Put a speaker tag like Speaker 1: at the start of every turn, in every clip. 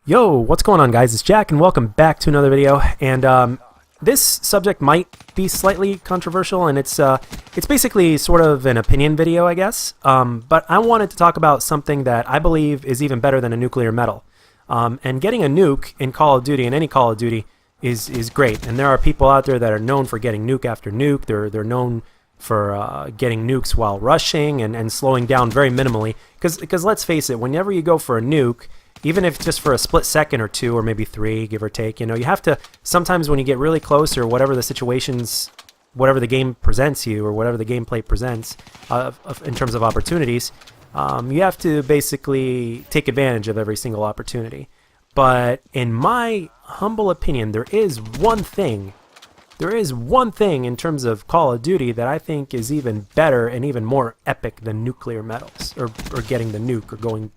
Speaker 1: Yo, what's going on, guys? It's Jack, and welcome back to another video. And this subject might be slightly controversial, and it's basically sort of an opinion video, I guess. But I wanted to talk about something that I believe is even better than a nuclear medal. And getting a nuke in Call of Duty, in any Call of Duty, is great. And there are people out there that are known for getting nuke after nuke. They're known for getting nukes while rushing and slowing down very minimally. Because let's face it, whenever you go for a nuke, even if just for a split second or two, or maybe three, give or take, you have to, sometimes when you get really close, or whatever the situations, whatever the game presents you, or whatever the gameplay presents in terms of opportunities, you have to basically take advantage of every single opportunity. But in my humble opinion, there is one thing in terms of Call of Duty that I think is even better and even more epic than nuclear medals, or getting the nuke, or going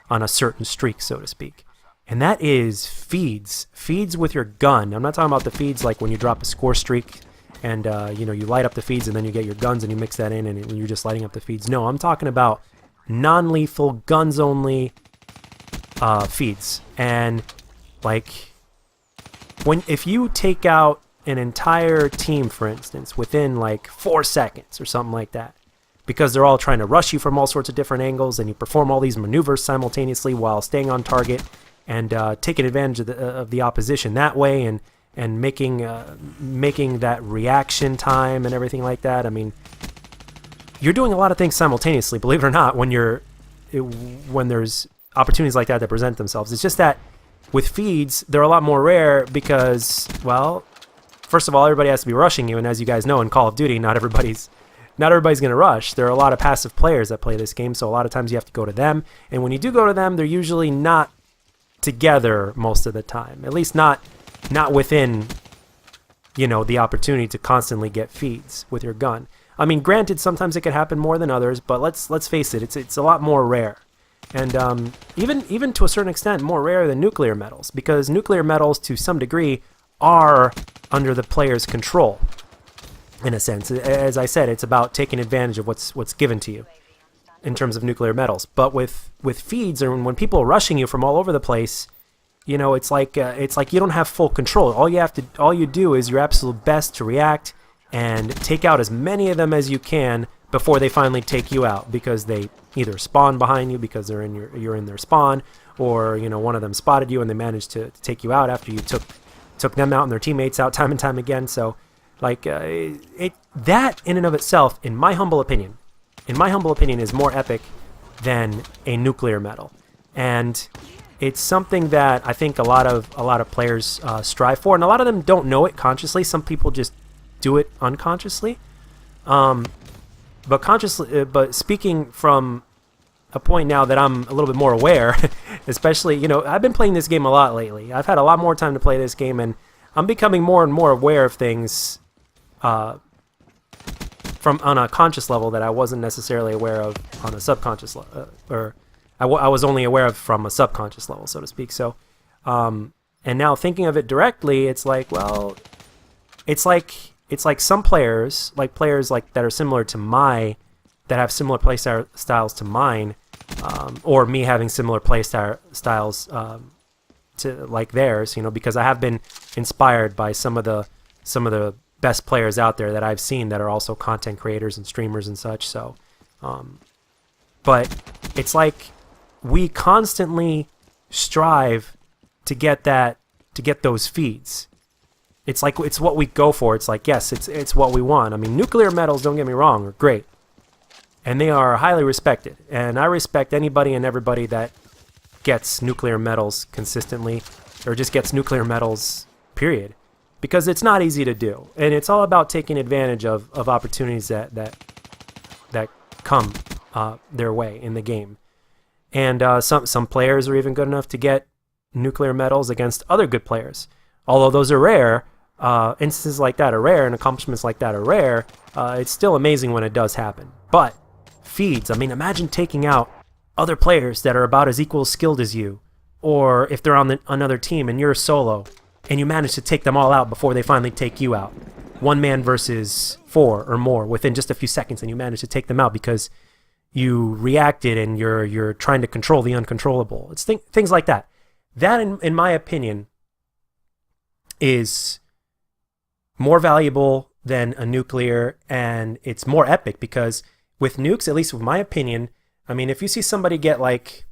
Speaker 1: on a certain streak, so to speak. And that is feeds. Feeds with your gun. I'm not talking about the feeds like when you drop a score streak and you light up the feeds and then you get your guns and you mix that in and you're just lighting up the feeds. No, I'm talking about non-lethal, guns only feeds. And like if you take out an entire team, for instance, within like 4 seconds or something like that, because they're all trying to rush you from all sorts of different angles, and you perform all these maneuvers simultaneously while staying on target and taking advantage of the opposition that way, and making that reaction time and everything like that. I mean, you're doing a lot of things simultaneously, believe it or not, when there's opportunities like that present themselves. It's just that with feeds, they're a lot more rare because, well, first of all, everybody has to be rushing you, and as you guys know, in Call of Duty, not everybody's going to rush. There are a lot of passive players that play this game, so a lot of times you have to go to them. And when you do go to them, they're usually not together most of the time. At least not within, the opportunity to constantly get feeds with your gun. I mean, granted, sometimes it could happen more than others, but let's face it, it's a lot more rare. And even to a certain extent, more rare than nuclear medals, because nuclear medals, to some degree, are under the player's control. In a sense, as I said, it's about taking advantage of what's given to you in terms of nuclear medals. But with feeds, or when people are rushing you from all over the place, it's like you don't have full control. All you do is your absolute best to react and take out as many of them as you can before they finally take you out, because they either spawn behind you because you're in their spawn, or one of them spotted you and they managed to take you out after you took them out and their teammates out time and time again. So that in and of itself, in my humble opinion, is more epic than a nuclear medal, and it's something that I think a lot of players strive for, and a lot of them don't know it consciously. Some people just do it unconsciously, but speaking from a point now that I'm a little bit more aware, especially I've been playing this game a lot lately. I've had a lot more time to play this game, and I'm becoming more and more aware of things from on a conscious level that I wasn't necessarily aware of on a subconscious level, or I was only aware of from a subconscious level, so to speak. So, and now thinking of it directly, it's like, well, it's like some players, that are similar to that have similar play styles to mine, or me having similar play styles to like theirs, because I have been inspired by some of the best players out there that I've seen that are also content creators and streamers and such. So, but it's like we constantly strive to get those feeds. It's like it's what we go for. It's like, yes, it's what we want. I mean, nuclear medals, don't get me wrong, are great, and they are highly respected. And I respect anybody and everybody that gets nuclear medals consistently, or just gets nuclear medals, period. Because it's not easy to do, and it's all about taking advantage of opportunities that come their way in the game. And some players are even good enough to get nuclear medals against other good players. Although those are rare, instances like that are rare, and accomplishments like that are rare, it's still amazing when it does happen. But feeds, I mean, imagine taking out other players that are about as equal skilled as you, or if they're on another team and you're solo, and you manage to take them all out before they finally take you out. One man versus 4 or more within just a few seconds, and you manage to take them out because you reacted and you're trying to control the uncontrollable. It's things like that. that, in my opinion, is more valuable than a nuclear, and it's more epic because with nukes, at least with my opinion, I mean, if you see somebody get like,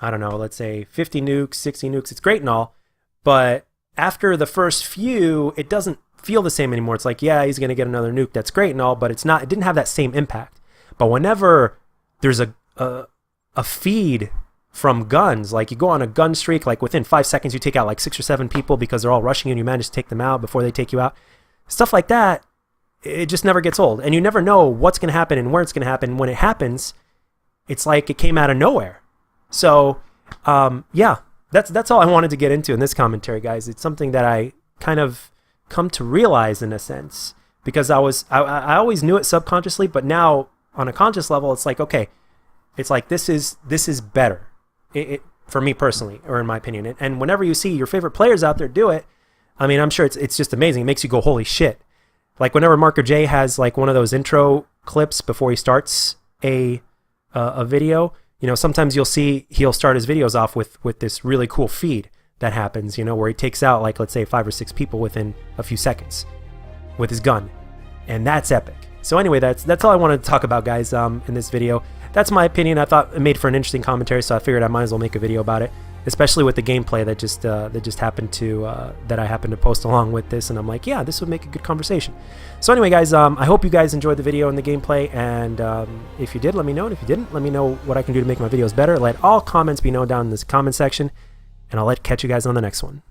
Speaker 1: I don't know, let's say 50 nukes, 60 nukes, it's great and all, but after the first few, it doesn't feel the same anymore. It's like, yeah, he's going to get another nuke. That's great and all, but it didn't have that same impact. But whenever there's a feed from guns, like you go on a gun streak, like within 5 seconds, you take out like 6 or 7 people because they're all rushing you and you manage to take them out before they take you out. Stuff like that, it just never gets old. And you never know what's going to happen and where it's going to happen. When it happens, it's like it came out of nowhere. So, yeah, that's all I wanted to get into in this commentary, guys. It's something that I kind of come to realize in a sense, because I always knew it subconsciously, but now on a conscious level, it's like, okay, it's like this is better for me personally, or in my opinion. And whenever you see your favorite players out there do it, I mean, I'm sure it's just amazing. It makes you go, holy shit. Like whenever Marco J has like one of those intro clips before he starts a video, you know, sometimes you'll see he'll start his videos off with this really cool feed that happens, you know, where he takes out like, let's say 5 or 6 people within a few seconds with his gun. And that's epic. So anyway, that's all I wanted to talk about, guys, in this video. That's my opinion. I thought it made for an interesting commentary, so I figured I might as well make a video about it, especially with the gameplay that just happened to that I happened to post along with this, and I'm like, yeah, this would make a good conversation. So anyway, guys, I hope you guys enjoyed the video and the gameplay, and if you did, let me know, and if you didn't, let me know what I can do to make my videos better. Let all comments be known down in this comment section, and I'll catch you guys on the next one.